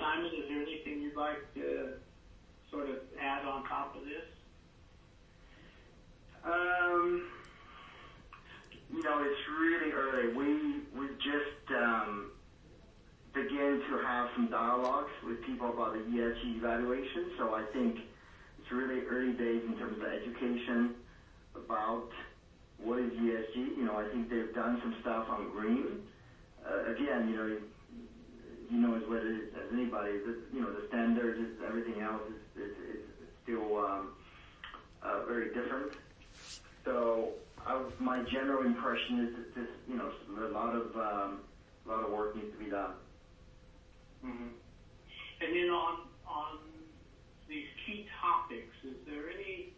Simon, is there anything you'd like to sort of add on top of this? It's really early. We just begin to have some dialogues with people about the ESG evaluation. So I think it's really early days in terms of education about what is ESG. I think they've done some stuff on green. Again, as well as anybody, the standards, everything else is still very different. So my general impression is that a lot of work needs to be done. Mm-hmm. And then on these key topics, is there any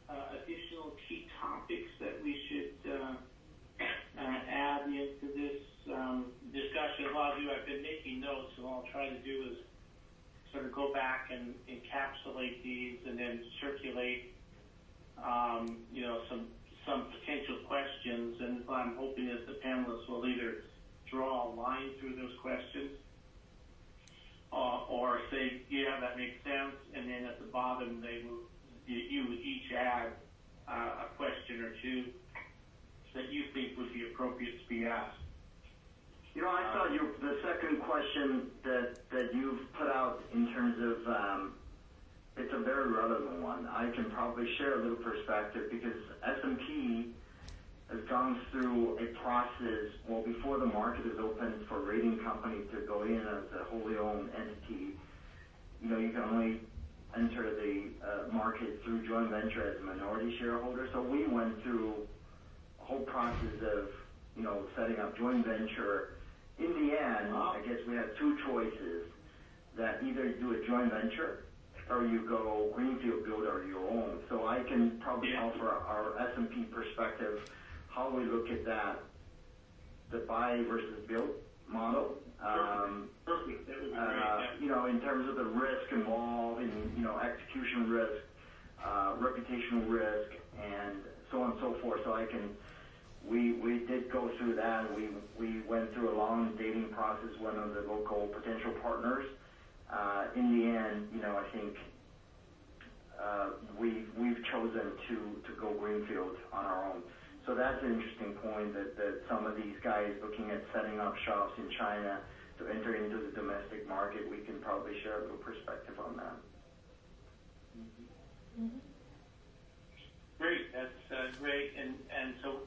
additional key topics that we should add into this discussion? A lot of you, I've been making notes, and what I'll try to do is sort of go back and encapsulate these and then circulate some potential questions, and what I'm hoping is the panelists will either draw a line through those questions or say, yeah, that makes sense, and then at the bottom you would each add a question or two that you think would be appropriate to be asked. I thought the second question that you've put out in terms of it's a very relevant one. I can probably share a little perspective because S&P has gone through a process, before the market is open for rating companies to go in as a wholly owned entity. You can only enter the market through joint venture as a minority shareholder. So we went through a whole process of, setting up joint venture. In the end, I guess we had two choices, that either do a joint venture or you go greenfield build or your own. So I can probably offer our S&P perspective, how we look at that, the buy versus build model. Perfect. That would be great. In terms of the risk involved, in execution risk, reputational risk, and so on and so forth. So we did go through that. We went through a long dating process with one of the local potential partners. In the end, I think we've chosen to go greenfield on our own. So that's an interesting point that some of these guys looking at setting up shops in China to enter into the domestic market, we can probably share a little perspective on that. Mm-hmm. Mm-hmm. Great, that's great, and so